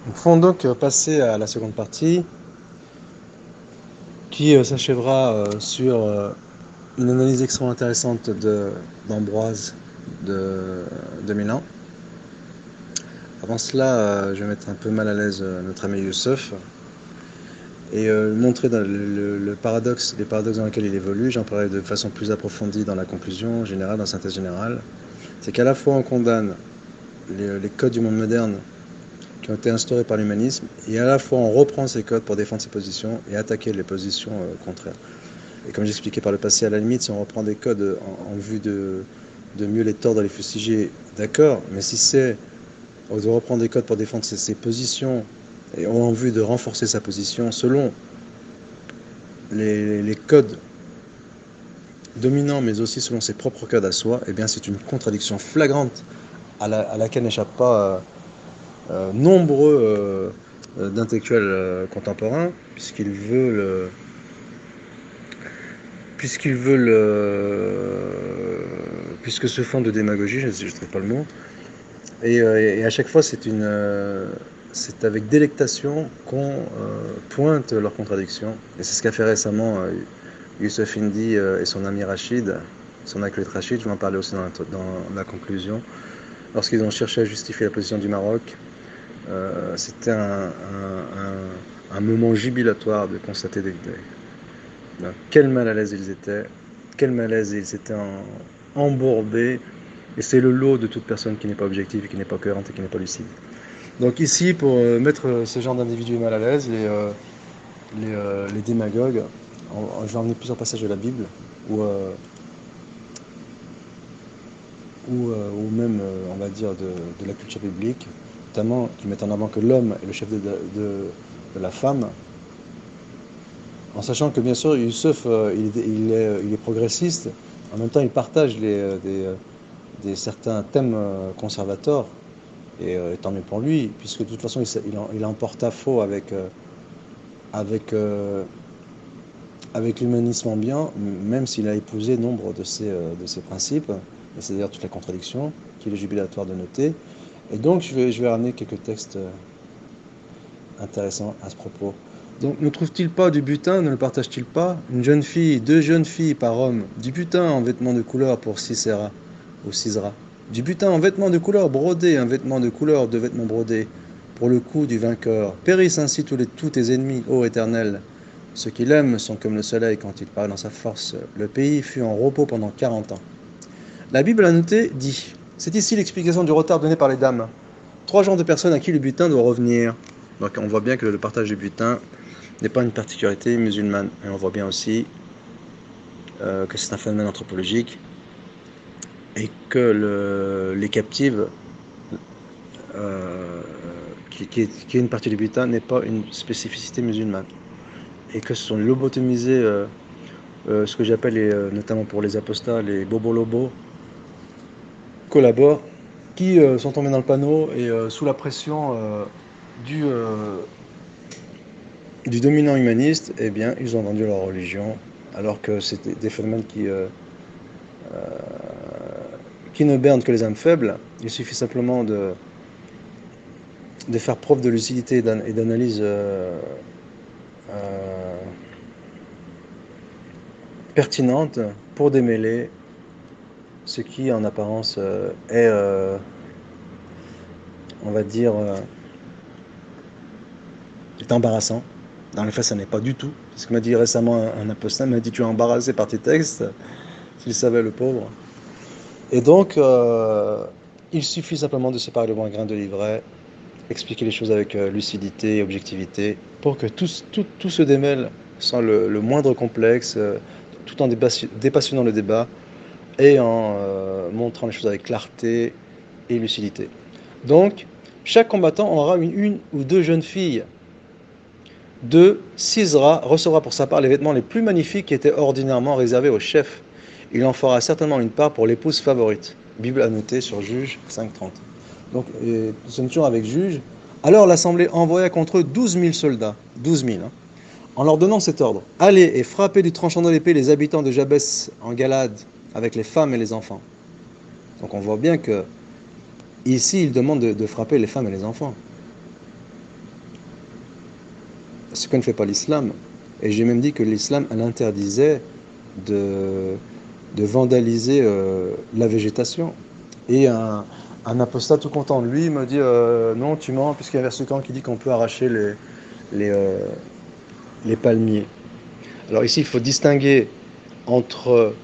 Nous pouvons donc passer à la seconde partie qui s'achèvera sur une analyse extrêmement intéressante d'Ambroise de Milan. Avant cela, je vais mettre un peu mal à l'aise notre ami Youssef et montrer le paradoxe, les paradoxes dans lesquels il évolue. J'en parlerai de façon plus approfondie dans la conclusion générale, dans la synthèse générale. C'est qu'à la fois on condamne les codes du monde moderne qui ont été instaurés par l'humanisme, et à la fois on reprend ces codes pour défendre ses positions et attaquer les positions contraires. Et comme j'expliquais par le passé, à la limite, si on reprend des codes en vue de mieux les tordre, les fustiger, d'accord, mais si c'est de reprendre des codes pour défendre ses positions et en vue de renforcer sa position selon les codes dominants, mais aussi selon ses propres codes à soi, eh bien c'est une contradiction flagrante à laquelle n'échappent pas nombreux d'intellectuels contemporains, puisqu'ils veulent puisque ce fond de démagogie, je ne trouve pas le mot, et à chaque fois c'est avec délectation qu'on pointe leurs contradictions, et c'est ce qu'a fait récemment Youssef Indy et son ami Rachid, son acolyte Rachid, je vais en parler aussi dans la conclusion, lorsqu'ils ont cherché à justifier la position du Maroc. C'était un moment jubilatoire de constater quel mal à l'aise ils étaient embourbés, et c'est le lot de toute personne qui n'est pas objective, qui n'est pas cohérente et qui n'est pas lucide. Donc ici, pour mettre ce genre d'individus mal à l'aise, les démagogues, je vais emmener plusieurs passages de la Bible, où, ou même, on va dire, de la culture biblique, notamment qui mettent en avant que l'homme est le chef de la femme, en sachant que bien sûr Youssef il est progressiste, en même temps il partage certains thèmes conservateurs, et tant mieux pour lui, puisque de toute façon il en porte-à-faux avec, euh, avec l'humanisme ambiant, même s'il a épousé nombre de ses principes, c'est-à-dire toute la contradiction qu'il est jubilatoire de noter. Et donc je vais ramener quelques textes intéressants à ce propos. Donc ne trouve-t-il pas du butin, ne le partage-t-il pas? Une jeune fille, deux jeunes filles par homme, du butin en vêtements de couleur pour Sisera ou Sisera. Du butin en vêtements de couleur brodés, un vêtement de couleur, deux vêtements brodés, pour le coup du vainqueur. Périssent ainsi tous tes ennemis, ô Éternel. Ceux qui l'aiment sont comme le soleil quand il paraît dans sa force. Le pays fut en repos pendant 40 ans. La Bible a noté dit. C'est ici l'explication du retard donné par les dames. 3 genres de personnes à qui le butin doit revenir. Donc on voit bien que le partage du butin n'est pas une particularité musulmane. Et on voit bien aussi que c'est un phénomène anthropologique et que les captives, qui est une partie du butin, n'est pas une spécificité musulmane. Et que ce sont les lobotomisés, ce que j'appelle, notamment pour les apostats, les bobolobos, collaborent, qui sont tombés dans le panneau et sous la pression du, euh, du dominant humaniste, eh bien, ils ont vendu leur religion, alors que c'est des phénomènes qui ne bernent que les âmes faibles. Il suffit simplement de faire preuve de lucidité et d'analyse euh, pertinente pour démêler ce qui, en apparence, est, on va dire, est embarrassant. Dans les faits, ça n'est pas du tout. C'est ce que m'a dit récemment un apostat, m'a dit tu es embarrassé par tes textes, s'il savait le pauvre. Et donc, il suffit simplement de séparer le bon grain de l'ivraie, expliquer les choses avec lucidité et objectivité, pour que tout se démêle sans le moindre complexe, tout en dépassionnant le débat et en montrant les choses avec clarté et lucidité. Donc, chaque combattant aura une ou deux jeunes filles. 2. Sisera recevra pour sa part les vêtements les plus magnifiques qui étaient ordinairement réservés aux chefs. Il en fera certainement une part pour l'épouse favorite. Bible annotée sur Juge 5.30. Donc, nous sommes toujours avec Juge. Alors l'assemblée envoya contre eux 12 000 soldats, 12 000, hein, en leur donnant cet ordre. Allez et frappez du tranchant de l'épée les habitants de Jabès en Galade, avec les femmes et les enfants. Donc on voit bien que ici il demande de frapper les femmes et les enfants. ce que ne fait pas l'islam. Et j'ai même dit que l'islam, elle interdisait de, de vandaliser la végétation. Et un apostat tout content de lui me dit non, tu mens, puisqu'il y a un verset qui dit qu'on peut arracher les, euh, les palmiers. Alors ici, il faut distinguer entre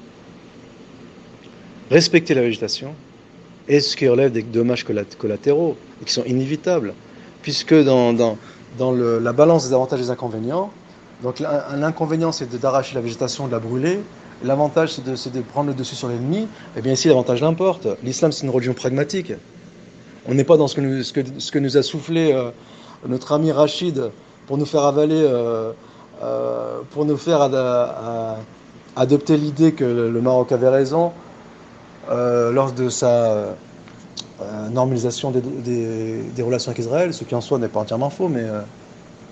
respecter la végétation et ce qui relève des dommages collatéraux, et qui sont inévitables, puisque dans la balance des avantages et des inconvénients, donc l'inconvénient c'est d'arracher la végétation, de la brûler, l'avantage c'est de prendre le dessus sur l'ennemi, et bien ici l'avantage l'importe. L'islam c'est une religion pragmatique. On n'est pas dans ce que nous a soufflé notre ami Rachid pour nous faire avaler, pour nous faire adopter l'idée que le Maroc avait raison lors de sa normalisation des relations avec Israël, ce qui en soi n'est pas entièrement faux, mais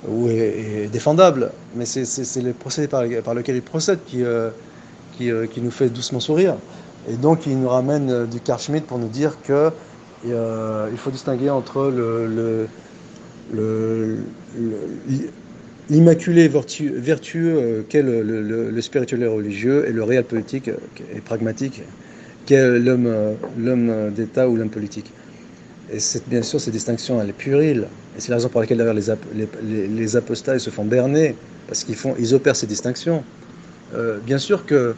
ou est défendable. Mais c'est le procédé par lequel il procède qui nous fait doucement sourire. Et donc il nous ramène du Carl Schmitt pour nous dire que il faut distinguer entre l'immaculé vertueux qu'est le spirituel et religieux et le réel politique et pragmatique qu'est l'homme d'État ou l'homme politique. Et bien sûr, cette distinction, elle est puérile. Et c'est la raison pour laquelle d'ailleurs les apostats ils se font berner, parce ils opèrent ces distinctions. Bien sûr que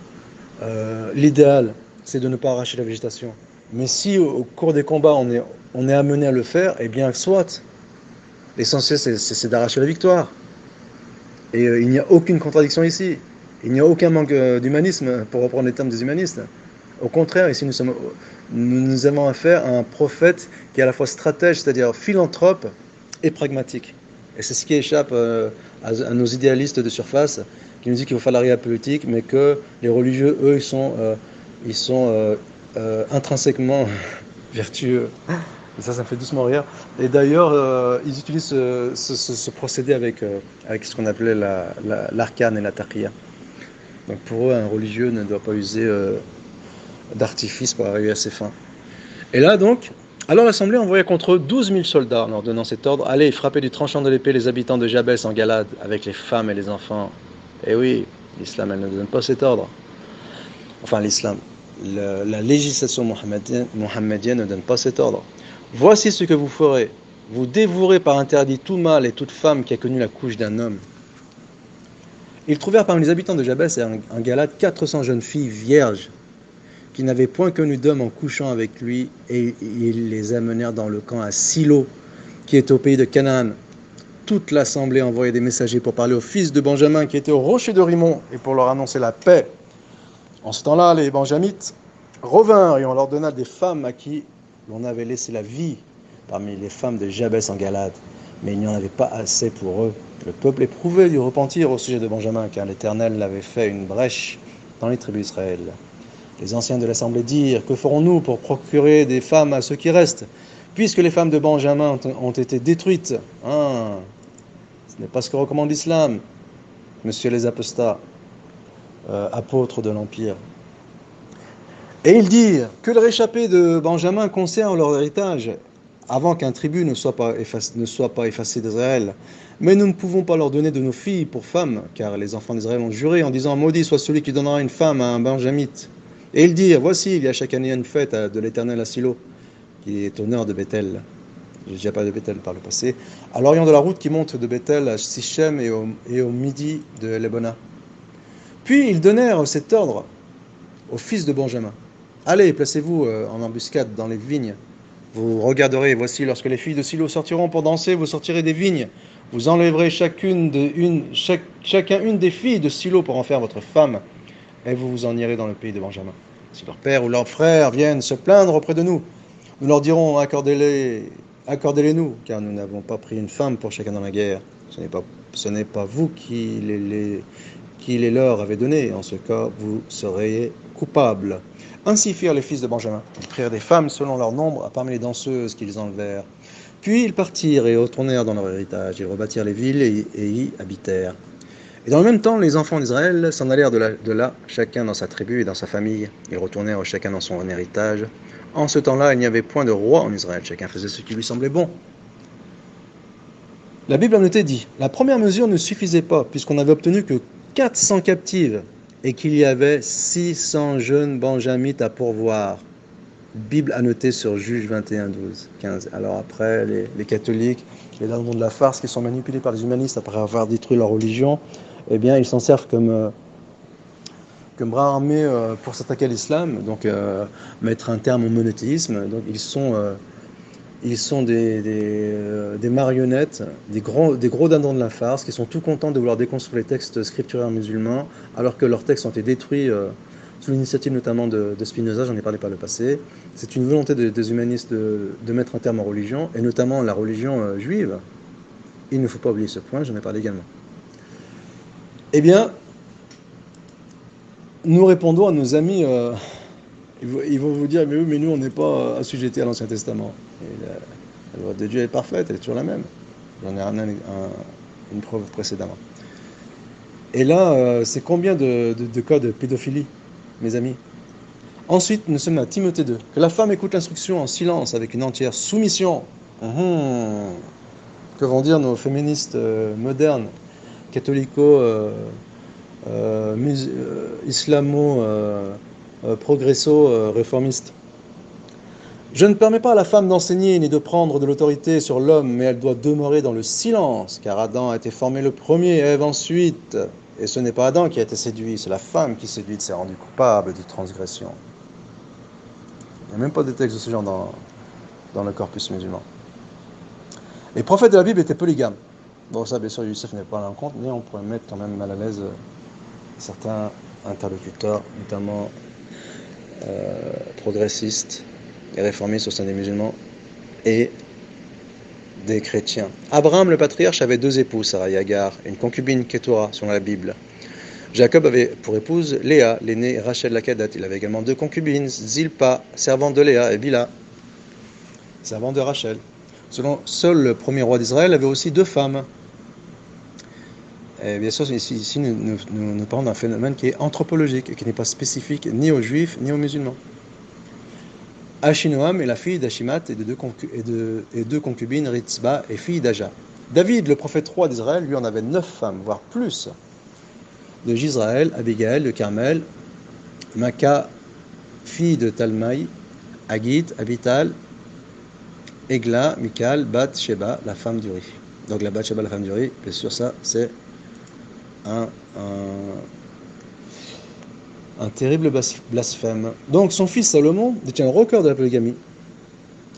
l'idéal, c'est de ne pas arracher la végétation. Mais si au cours des combats, on est amené à le faire, eh bien, soit. L'essentiel, c'est d'arracher la victoire. Et il n'y a aucune contradiction ici. Il n'y a aucun manque d'humanisme, pour reprendre les termes des humanistes. Au contraire, ici, nous avons affaire à un prophète qui est à la fois stratège, c'est-à-dire philanthrope, et pragmatique. Et c'est ce qui échappe à nos idéalistes de surface, qui nous disent qu'il faut faire la réelle politique, mais que les religieux, eux, ils sont intrinsèquement vertueux. Et ça me fait doucement rire. Et d'ailleurs, ils utilisent ce procédé avec ce qu'on appelait l'arcane et la taqiyya. Donc pour eux, un religieux ne doit pas user d'artifice pour arriver à ses fins. Et là donc, alors l'Assemblée envoya contre eux 12 000 soldats en leur donnant cet ordre. Allez, frappez du tranchant de l'épée les habitants de Jabès en Galade, avec les femmes et les enfants. Et oui, l'islam, elle ne donne pas cet ordre. Enfin, l'islam, la législation mohammedienne ne donne pas cet ordre. Voici ce que vous ferez. Vous dévouerez par interdit tout mâle et toute femme qui a connu la couche d'un homme. Ils trouvèrent parmi les habitants de Jabès et en Galade 400 jeunes filles vierges qui n'avaient point connu d'homme en couchant avec lui, et ils les amenèrent dans le camp à Silo, qui est au pays de Canaan. Toute l'assemblée envoyait des messagers pour parler aux fils de Benjamin qui étaient au rocher de Rimon et pour leur annoncer la paix. En ce temps-là, les Benjamites revinrent et on leur donna des femmes à qui l'on avait laissé la vie parmi les femmes de Jabès en Galade. Mais il n'y en avait pas assez pour eux. Le peuple éprouvait du repentir au sujet de Benjamin, car l'Éternel l'avait fait une brèche dans les tribus d'Israël. Les anciens de l'assemblée dirent: que ferons-nous pour procurer des femmes à ceux qui restent, puisque les femmes de Benjamin ont été détruites? Ce n'est pas ce que recommande l'islam, monsieur les apostats, apôtres de l'Empire. Et ils dirent: que les réchappés de Benjamin conservent leur héritage, avant qu'un tribut ne soit pas effacé d'Israël. Mais nous ne pouvons pas leur donner de nos filles pour femmes, car les enfants d'Israël ont juré en disant: maudit soit celui qui donnera une femme à un Benjamite. Et ils dirent: voici, il y a chaque année une fête de l'Éternel à Silo, qui est au nord de Bethel. J'ai déjà parlé de Bethel par le passé. À l'orient de la route qui monte de Bethel à Sichem et au midi de Lebona. Puis ils donnèrent cet ordre aux fils de Benjamin: allez, placez-vous en embuscade dans les vignes. Vous regarderez, voici, lorsque les filles de Silo sortiront pour danser, vous sortirez des vignes. Vous enlèverez chacun une des filles de Silo pour en faire votre femme, et vous vous en irez dans le pays de Benjamin. Si leur père ou leur frère viennent se plaindre auprès de nous, nous leur dirons: accordez-les-nous, car nous n'avons pas pris une femme pour chacun dans la guerre. Ce n'est pas vous qui les leur avez donnés. En ce cas, vous seriez coupables. Ainsi firent les fils de Benjamin. Ils prirent des femmes selon leur nombre parmi les danseuses qu'ils enlevèrent. Puis ils partirent et retournèrent dans leur héritage. Ils rebâtirent les villes et y habitèrent. Et dans le même temps, les enfants d'Israël s'en allèrent de là, chacun dans sa tribu et dans sa famille. Ils retournèrent chacun dans son héritage. En ce temps-là, il n'y avait point de roi en Israël. Chacun faisait ce qui lui semblait bon. La Bible en était dit, la première mesure ne suffisait pas, puisqu'on avait obtenu que 400 captives et qu'il y avait 600 jeunes benjamites à pourvoir. Bible annotée sur Juge 21, 12, 15. Alors après, les catholiques, les dindons de la farce qui sont manipulés par les humanistes après avoir détruit leur religion, eh bien, ils s'en servent comme bras armés pour s'attaquer à l'islam, donc mettre un terme au monothéisme. Donc ils sont des marionnettes, des gros dindons de la farce qui sont tout contents de vouloir déconstruire les textes scripturaires musulmans, alors que leurs textes ont été détruits sous l'initiative notamment de Spinoza, j'en ai parlé par le passé. C'est une volonté des humanistes de mettre un terme aux religions, et notamment la religion juive. Il ne faut pas oublier ce point, j'en ai parlé également. Eh bien, nous répondons à nos amis, ils vont vous dire, mais oui, mais nous on n'est pas assujettés à l'Ancien Testament. Et la loi de Dieu est parfaite, elle est toujours la même. J'en ai ramené une preuve précédemment. Et là, c'est combien de cas de pédophilie, mes amis? Ensuite, nous sommes à Timothée 2. Que la femme écoute l'instruction en silence, avec une entière soumission. Que vont dire nos féministes modernes, catholico, islamo, progresso, réformistes? Je ne permets pas à la femme d'enseigner ni de prendre de l'autorité sur l'homme, mais elle doit demeurer dans le silence, car Adam a été formé le premier, Ève ensuite. Et ce n'est pas Adam qui a été séduit, c'est la femme qui séduite s'est rendue coupable de transgression. Il n'y a même pas de texte de ce genre dans le corpus musulman. Les prophètes de la Bible étaient polygames. Bon, ça, bien sûr, Youssef n'est pas là en compte, mais on pourrait mettre quand même mal à l'aise certains interlocuteurs, notamment progressistes et réformistes au sein des musulmans et des chrétiens. Abraham, le patriarche, avait 2 épouses, Sarah et Agar, une concubine Ketura, selon la Bible. Jacob avait pour épouse Léa, l'aînée Rachel la Cadette. Il avait également 2 concubines, Zilpa, servante de Léa, et Bila, servante de Rachel. Seul le premier roi d'Israël avait aussi 2 femmes. Et bien sûr, ici nous parlons d'un phénomène qui est anthropologique et qui n'est pas spécifique ni aux juifs ni aux musulmans. Achinoam est la fille d'Achimat et de 2 concubines, Ritzba et fille d'Aja. David, le prophète roi d'Israël, lui en avait 9 femmes, voire plus. De Gisraël, Abigail de Carmel, Maca, fille de Talmaï, Agit, Abital, Egla, Michal, Bat Sheba, la femme d'Uri. Donc la Bat Sheba, la femme d'Uri, bien sûr, ça c'est un terrible blasphème. Donc son fils Salomon détient le record de la polygamie,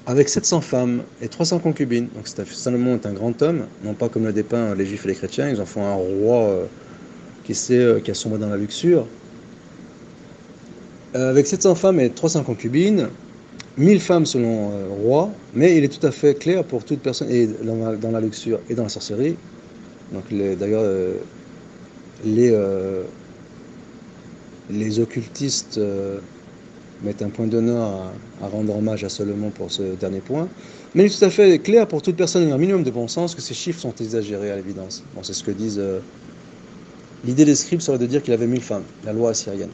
avec 700 femmes et 300 concubines. Donc Salomon est un grand homme, non pas comme le dépeint les juifs et les chrétiens, ils en font un roi qui a sombré dans la luxure. Avec 700 femmes et 300 concubines, 1000 femmes selon roi, mais il est tout à fait clair pour toute personne, et dans la luxure et dans la sorcellerie. Donc d'ailleurs, les occultistes mettent un point d'honneur à rendre hommage à Salomon pour ce dernier point. Mais il est tout à fait clair pour toute personne ayant un minimum de bon sens que ces chiffres sont exagérés à l'évidence. Bon, c'est ce que disent... l'idée des scribes serait de dire qu'il avait 1000 femmes, la loi assyrienne.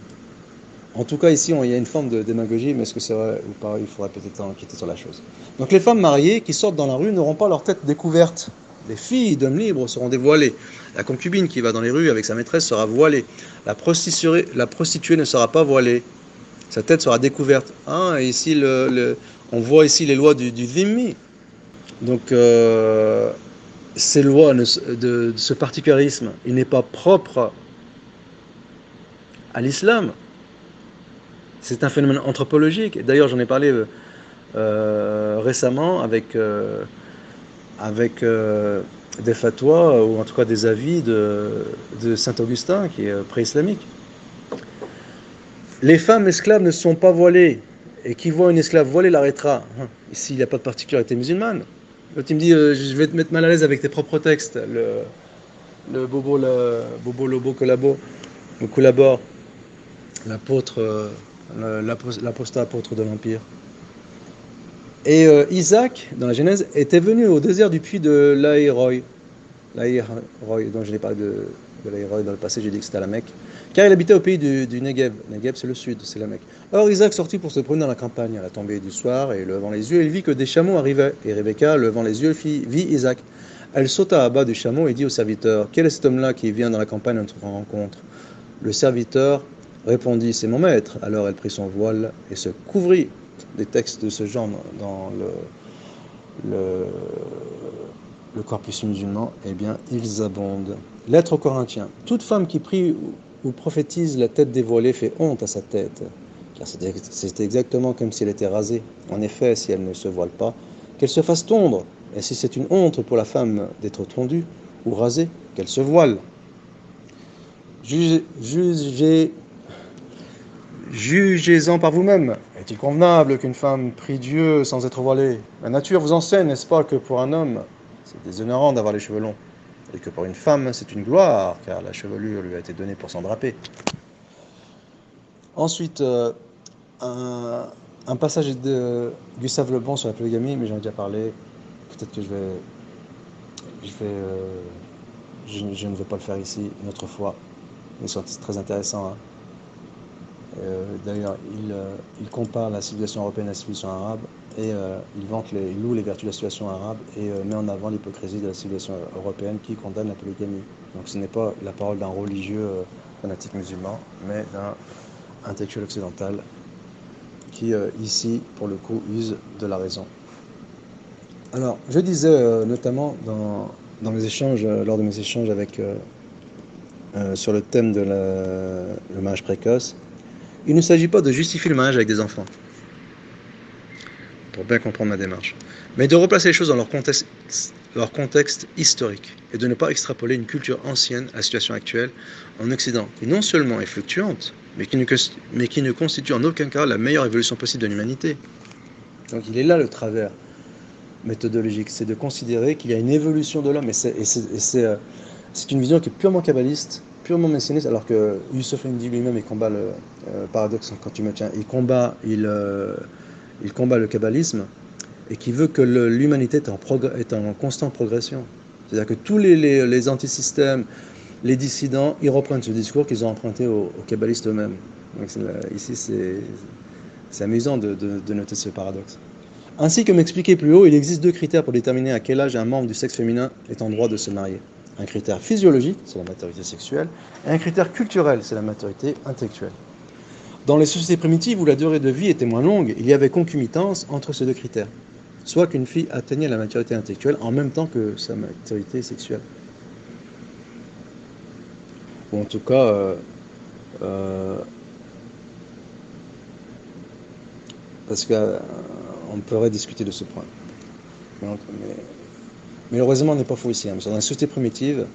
En tout cas, ici, il y a une forme de démagogie, mais est-ce que c'est vrai ou pas? Il faudrait peut-être enquêter sur la chose. Donc les femmes mariées qui sortent dans la rue n'auront pas leur tête découverte. Les filles d'hommes libres seront dévoilées. La concubine qui va dans les rues avec sa maîtresse sera voilée. La prostituée ne sera pas voilée. Sa tête sera découverte. Ah, et ici, on voit ici les lois du dhimmi. Donc, ces lois de ce particularisme, il n'est pas propre à l'islam. C'est un phénomène anthropologique. D'ailleurs, j'en ai parlé récemment avec des fatwas, ou en tout cas des avis de Saint-Augustin, qui est pré-islamique. Les femmes esclaves ne sont pas voilées, et qui voit une esclave voilée l'arrêtera. Ici, il n'y a pas de particularité musulmane. L'autre, il me dit, je vais te mettre mal à l'aise avec tes propres textes. Le bobo lobo collabore, l'apôtre, l'apostat apôtre de l'Empire. Et Isaac, dans la Genèse, était venu au désert du puits de Laïroï, dont je n'ai parlé de Laïroï dans le passé, j'ai dit que c'était à la Mecque, car il habitait au pays du Negev. Negev, c'est le sud, c'est la Mecque. Or Isaac sortit pour se promener dans la campagne à la tombée du soir, et levant les yeux, il vit que des chameaux arrivaient. Et Rebecca, levant les yeux, vit Isaac, Elle sauta à bas du chameau et dit au serviteur, « Quel est cet homme-là qui vient dans la campagne à notre rencontre ?» Le serviteur répondit, « C'est mon maître. » Alors elle prit son voile et se couvrit. Des textes de ce genre dans le, le corpus musulman, eh bien, ils abondent. Lettre aux Corinthiens. Toute femme qui prie ou prophétise la tête dévoilée fait honte à sa tête, car c'est exactement comme si elle était rasée. En effet, si elle ne se voile pas, qu'elle se fasse tondre. Et si c'est une honte pour la femme d'être tondue ou rasée, qu'elle se voile. Jugez-en par vous-même. Est-il convenable qu'une femme prie Dieu sans être voilée? La nature vous enseigne, n'est-ce pas, que pour un homme, c'est déshonorant d'avoir les cheveux longs, et que pour une femme, c'est une gloire, car la chevelure lui a été donnée pour s'en draper. Ensuite, un passage de Gustave Le Bon sur la polygamie, mais j'en ai déjà parlé. Peut-être que je ne vais pas le faire ici une autre fois. Mais c'est très intéressant. Hein. D'ailleurs, il compare la civilisation européenne à la civilisation arabe et il loue les vertus de la civilisation arabe et met en avant l'hypocrisie de la civilisation européenne qui condamne la polygamie. Donc ce n'est pas la parole d'un religieux fanatique musulman, mais d'un intellectuel occidental qui, ici, pour le coup, use de la raison. Alors, je disais notamment dans mes échanges, lors de mes échanges avec, sur le thème de le mariage précoce, il ne s'agit pas de justifier le mariage avec des enfants, pour bien comprendre ma démarche, mais de replacer les choses dans leur contexte historique et de ne pas extrapoler une culture ancienne à la situation actuelle en Occident, qui non seulement est fluctuante, mais qui ne constitue en aucun cas la meilleure évolution possible de l'humanité. Donc il est là le travers méthodologique, c'est de considérer qu'il y a une évolution de l'homme, et c'est une vision qui est purement kabbaliste, purement messianiste, alors que Youssef Indy lui-même il combat le paradoxe quand tu me tiens, il combat le kabbalisme et qui veut que l'humanité est en constante progression. C'est-à-dire que tous les antisystèmes, les dissidents, ils reprennent ce discours qu'ils ont emprunté aux kabbalistes eux-mêmes. Donc ici c'est amusant de noter ce paradoxe. Ainsi que m'expliqué plus haut, il existe deux critères pour déterminer à quel âge un membre du sexe féminin est en droit de se marier. Un critère physiologique, c'est la maturité sexuelle, et un critère culturel, c'est la maturité intellectuelle. Dans les sociétés primitives où la durée de vie était moins longue, il y avait concomitance entre ces deux critères, soit qu'une fille atteignait la maturité intellectuelle en même temps que sa maturité sexuelle. Ou en tout cas, parce qu'on pourrait discuter de ce point. Mais le raisonnement n'est pas faux ici. Dans la société primitive,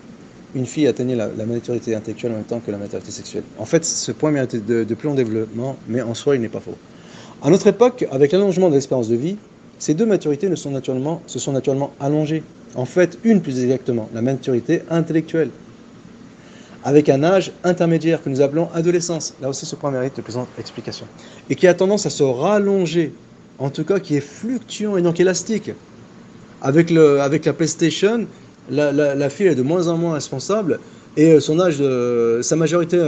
une fille atteignait la maturité intellectuelle en même temps que la maturité sexuelle. En fait, ce point mérite de plus long développement, mais en soi, il n'est pas faux. À notre époque, avec l'allongement de l'espérance de vie, ces deux maturités se sont naturellement allongées. En fait, une plus exactement, la maturité intellectuelle, avec un âge intermédiaire que nous appelons adolescence. Là aussi, ce point mérite de plus en explication. Et qui a tendance à se rallonger, en tout cas qui est fluctuant et donc élastique. Avec la PlayStation, la fille est de moins en moins responsable et son âge, sa majorité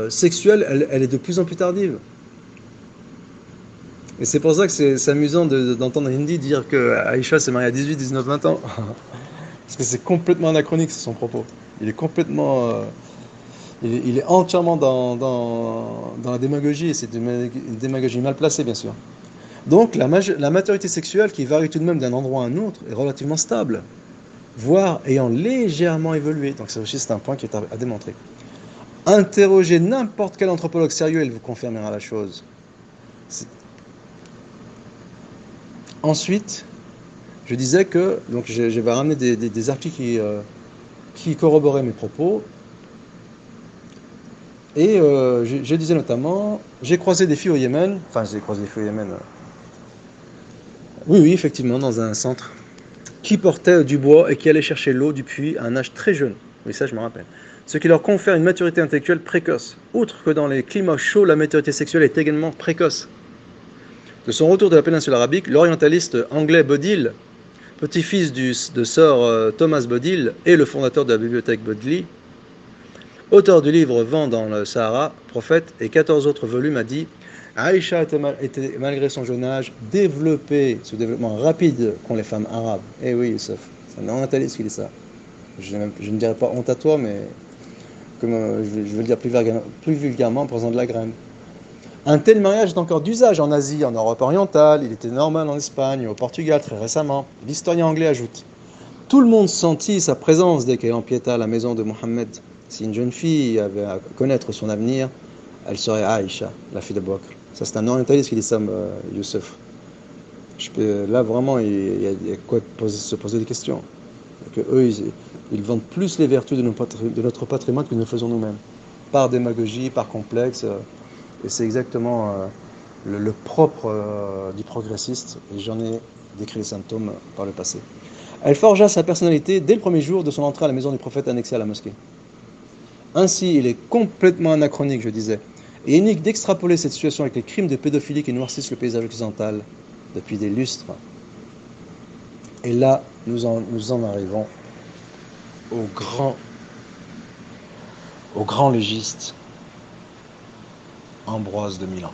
sexuelle, elle est de plus en plus tardive. Et c'est pour ça que c'est amusant d'entendre Hindi dire que Aïcha s'est mariée à 18, 19, 20 ans. Parce que c'est complètement anachronique, c'est son propos. Il est complètement... il est entièrement dans la démagogie, et c'est une démagogie mal placée, bien sûr. Donc la maturité sexuelle, qui varie tout de même d'un endroit à un autre, est relativement stable, voire ayant légèrement évolué. Donc ça aussi, c'est un point qui est à démontrer. Interrogez n'importe quel anthropologue sérieux, il vous confirmera la chose. Ensuite, je disais que, donc je vais ramener des articles qui corroboraient mes propos. Et je disais notamment, j'ai croisé des filles au Yémen, oui, effectivement, dans un centre, qui portaient du bois et qui allaient chercher l'eau du puits à un âge très jeune. Oui, ça, je me rappelle. Ce qui leur confère une maturité intellectuelle précoce. Outre que dans les climats chauds, la maturité sexuelle est également précoce. De son retour de la péninsule arabique, l'orientaliste anglais Bodil, petit-fils de Sir Thomas Bodil et le fondateur de la bibliothèque Bodley, auteur du livre Vent dans le Sahara, prophète et 14 autres volumes, a dit Aïcha était, malgré son jeune âge, développée, ce développement rapide qu'ont les femmes arabes. Eh oui, Youssef, c'est un orientaliste qui dit ça. Je ne dirais pas honte à toi, mais comme je veux le dire plus vulgairement, présent de la graine. Un tel mariage est encore d'usage en Asie, en Europe orientale, il était normal en Espagne, au Portugal très récemment. L'historien anglais ajoute: tout le monde sentit sa présence dès qu'elle empiéta à la maison de Mohammed. Si une jeune fille avait à connaître son avenir, elle serait Aïcha, la fille de Bakr. Ça, c'est un orientaliste qui dit ça, Youssef. Là, vraiment, il y a quoi se poser des questions. Que eux, ils vendent plus les vertus de notre patrimoine que nous le faisons nous-mêmes. Par démagogie, par complexe. Et c'est exactement le propre du progressiste. Et j'en ai décrit les symptômes par le passé. Elle forgea sa personnalité dès le premier jour de son entrée à la maison du prophète annexée à la mosquée. Ainsi, il est complètement anachronique, je disais, et unique d'extrapoler cette situation avec les crimes de pédophilie qui noircissent le paysage occidental depuis des lustres. Et là, nous en arrivons au grand légiste Ambroise de Milan.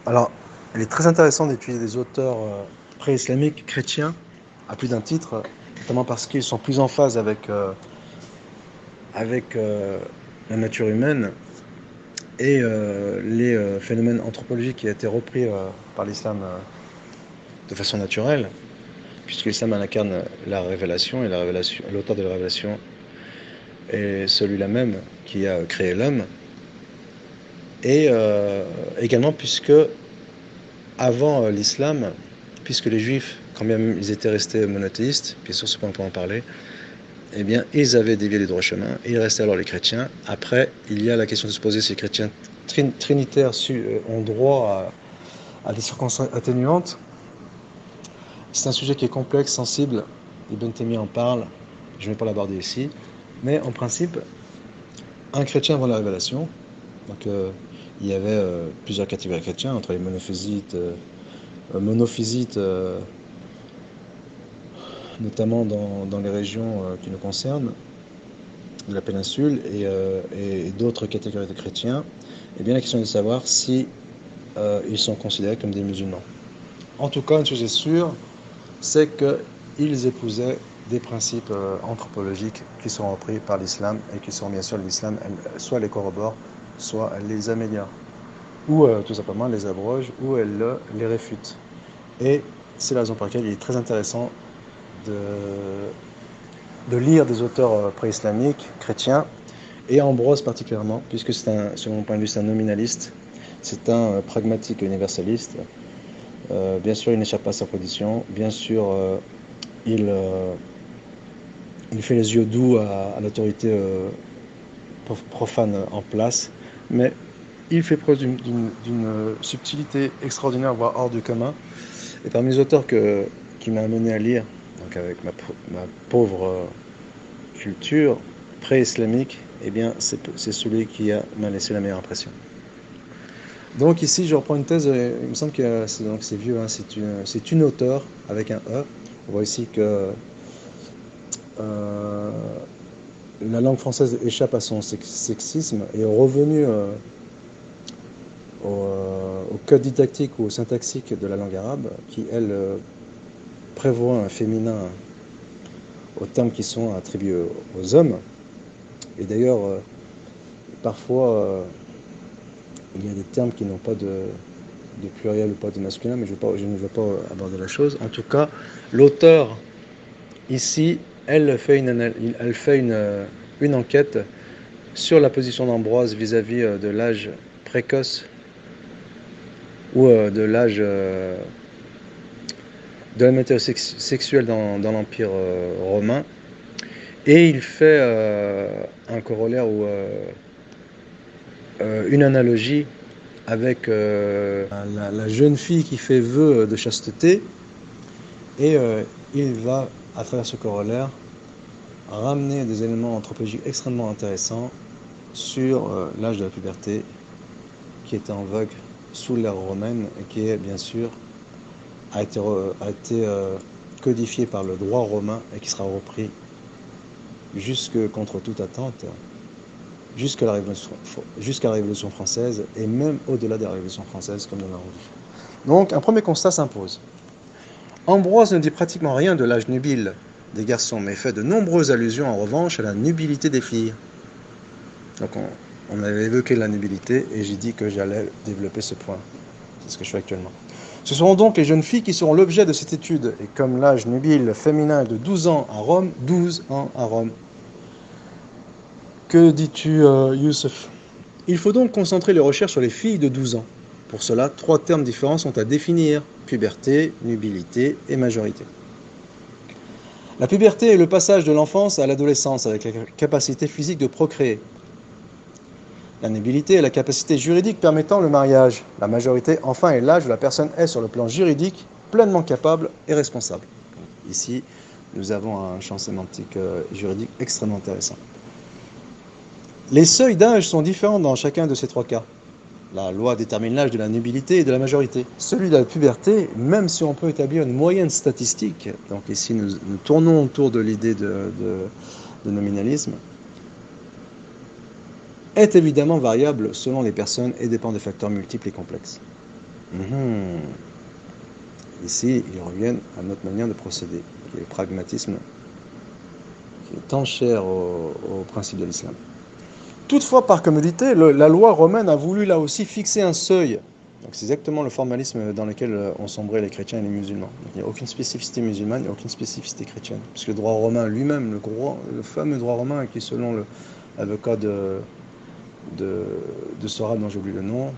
Alors, il est très intéressant d'étudier des auteurs pré-islamiques chrétiens à plus d'un titre, notamment parce qu'ils sont plus en phase avec la nature humaine et les phénomènes anthropologiques qui ont été repris par l'islam de façon naturelle, puisque l'islam incarne la révélation, et l'auteur de la révélation est celui-là même qui a créé l'homme, et également puisque avant l'islam, puisque les juifs, quand même ils étaient restés monothéistes, puis sur ce point on peut en parler, eh bien, ils avaient dévié les droits chemins, et il restait alors les chrétiens. Après, il y a la question de se poser si les chrétiens trinitaires ont droit à des circonstances atténuantes. C'est un sujet qui est complexe, sensible. Ibn Taymiyyah en parle, je ne vais pas l'aborder ici. Mais en principe, un chrétien avant la révélation, donc il y avait plusieurs catégories chrétiens, entre les monophysites, notamment dans les régions qui nous concernent, de la péninsule, et d'autres catégories de chrétiens. Et bien la question est de savoir si ils sont considérés comme des musulmans. En tout cas, une chose est sûre, c'est qu'ils épousaient des principes anthropologiques qui sont repris par l'islam, et qui sont bien sûr l'islam, soit les corrobore, soit elle les améliore, ou tout simplement les abroge, ou elle les réfute. Et c'est la raison pour laquelle il est très intéressant de lire des auteurs pré-islamiques, chrétiens, et Ambrose particulièrement, puisque selon mon point de vue, c'est un nominaliste, c'est un pragmatique universaliste. Bien sûr, il n'échappe pas à sa position. Bien sûr, il fait les yeux doux à l'autorité profane en place, mais il fait preuve d'une subtilité extraordinaire, voire hors du commun. Et parmi les auteurs qui m'a amené à lire, donc avec ma pauvre culture pré-islamique, eh bien, c'est celui qui m'a laissé la meilleure impression. Donc ici, je reprends une thèse, il me semble que c'est vieux, hein, c'est une auteure avec un E. On voit ici que la langue française échappe à son sexisme et est revenue au code didactique ou au syntaxique de la langue arabe, qui, elle, prévoit un féminin aux termes qui sont attribués aux hommes. Et d'ailleurs, parfois, il y a des termes qui n'ont pas de pluriel ou pas de masculin, mais je ne veux pas aborder la chose. En tout cas, l'auteur, ici, elle fait une enquête sur la position d'Ambroise vis-à-vis de l'âge précoce ou de l'âge de la maturité sexuelle dans l'Empire romain. Et il fait un corollaire ou une analogie avec la jeune fille qui fait vœu de chasteté, et il va, à travers ce corollaire, ramener des éléments anthropologiques extrêmement intéressants sur l'âge de la puberté qui était en vogue sous l'ère romaine et qui est bien sûr a été codifié par le droit romain et qui sera repris jusque contre toute attente jusqu'à la Révolution française, et même au-delà de la Révolution française, comme nous l'avons vu. Donc, un premier constat s'impose. Ambroise ne dit pratiquement rien de l'âge nubile des garçons, mais fait de nombreuses allusions, en revanche, à la nubilité des filles. Donc, on avait évoqué la nubilité, et j'ai dit que j'allais développer ce point. C'est ce que je fais actuellement. Ce seront donc les jeunes filles qui seront l'objet de cette étude, et comme l'âge nubile féminin est de 12 ans à Rome, 12 ans à Rome. Que dis-tu, Youssef? Il faut donc concentrer les recherches sur les filles de 12 ans. Pour cela, 3 termes différents sont à définir: puberté, nubilité et majorité. La puberté est le passage de l'enfance à l'adolescence avec la capacité physique de procréer. La nubilité est la capacité juridique permettant le mariage. La majorité, enfin, est l'âge où la personne est, sur le plan juridique, pleinement capable et responsable. Ici, nous avons un champ sémantique juridique extrêmement intéressant. Les seuils d'âge sont différents dans chacun de ces 3 cas. La loi détermine l'âge de la nubilité et de la majorité. Celui de la puberté, même si on peut établir une moyenne statistique, donc ici nous tournons autour de l'idée de nominalisme, est évidemment variable selon les personnes et dépend de facteurs multiples et complexes. Ici, ils reviennent à notre manière de procéder, qui est le pragmatisme, qui est tant cher au principe de l'islam. Toutefois, par commodité, la loi romaine a voulu là aussi fixer un seuil. Donc c'est exactement le formalisme dans lequel ont sombré les chrétiens et les musulmans. Donc, il n'y a aucune spécificité musulmane, il n'y a aucune spécificité chrétienne. Puisque le droit romain lui-même, le fameux droit romain qui, selon l'avocat de Soral, dont j'ai oublié le nom,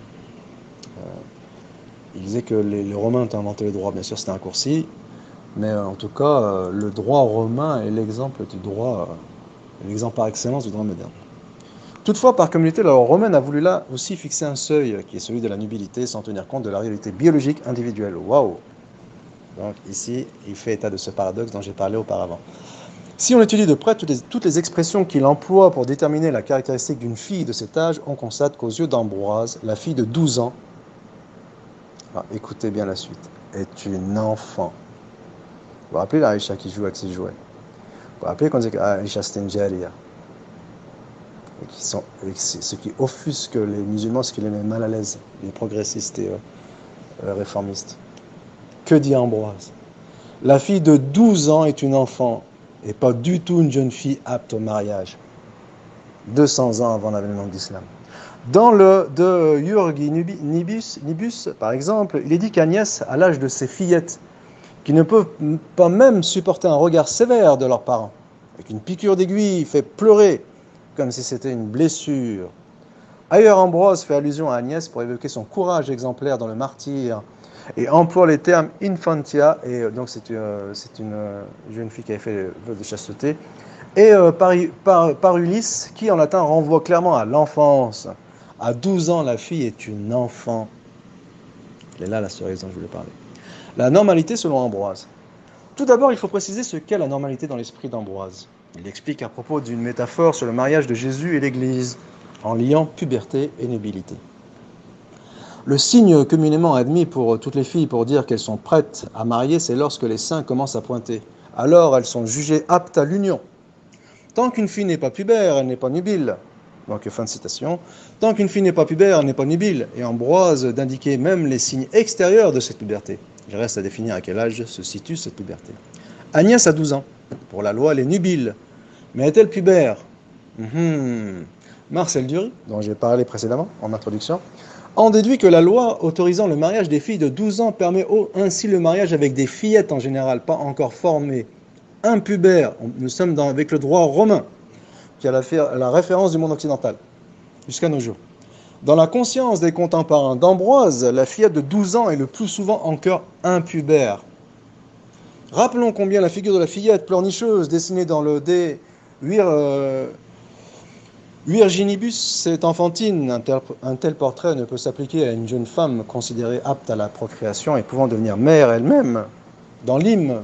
il disait que les Romains ont inventé le droit. Bien sûr, c'était un raccourci, mais en tout cas, le droit romain est l'exemple du droit, l'exemple par excellence du droit moderne. Toutefois, par communauté, la loi romaine a voulu là aussi fixer un seuil, qui est celui de la nubilité, sans tenir compte de la réalité biologique individuelle. Waouh! Donc ici, il fait état de ce paradoxe dont j'ai parlé auparavant. Si on étudie de près toutes les expressions qu'il emploie pour déterminer la caractéristique d'une fille de cet âge, on constate qu'aux yeux d'Ambroise, la fille de 12 ans, écoutez bien la suite, est une enfant. Vous vous rappelez l'Aïcha qui joue avec ses jouets? Vous vous rappelez qu'on dit qu'Aïcha c'était une Jariya? Ce qui offusque les musulmans, ce qui les met mal à l'aise, les progressistes et réformistes. Que dit Ambroise? La fille de 12 ans est une enfant, et pas du tout une jeune fille apte au mariage. 200 ans avant l'avènement de l'islam. Dans le de Jurgi Nibus, par exemple, il est dit qu'Agnès, à l'âge de ses fillettes, qui ne peuvent pas même supporter un regard sévère de leurs parents, avec une piqûre d'aiguille, fait pleurer, comme si c'était une blessure. Ailleurs, Ambroise fait allusion à Agnès pour évoquer son courage exemplaire dans le martyre et emploie les termes infantia, et donc c'est une jeune fille qui avait fait vœu de chasteté, et par Ulysse, qui en latin renvoie clairement à l'enfance. À 12 ans, la fille est une enfant. Elle est là la cerise dont je voulais parler. La normalité selon Ambroise. Tout d'abord, il faut préciser ce qu'est la normalité dans l'esprit d'Ambroise. Il explique à propos d'une métaphore sur le mariage de Jésus et l'Église, en liant puberté et nubilité. Le signe communément admis pour toutes les filles pour dire qu'elles sont prêtes à marier, c'est lorsque les seins commencent à pointer. Alors, elles sont jugées aptes à l'union. Tant qu'une fille n'est pas pubère, elle n'est pas nubile. Donc, fin de citation. Tant qu'une fille n'est pas pubère, elle n'est pas nubile. Et Ambroise d'indiquer même les signes extérieurs de cette puberté. Il reste à définir à quel âge se situe cette puberté. Agnès a 12 ans. Pour la loi, elle est nubile. Mais est-elle pubère? Marcel Dury, dont j'ai parlé précédemment en introduction, en déduit que la loi autorisant le mariage des filles de 12 ans permet ainsi le mariage avec des fillettes en général, pas encore formées, impubères. Nous sommes avec le droit romain, qui a la référence du monde occidental, jusqu'à nos jours. Dans la conscience des contemporains d'Ambroise, la fillette de 12 ans est le plus souvent encore impubère. Rappelons combien la figure de la fillette pleurnicheuse dessinée dans le De Virginibus est enfantine. Un tel portrait ne peut s'appliquer à une jeune femme considérée apte à la procréation et pouvant devenir mère elle-même. Dans l'hymne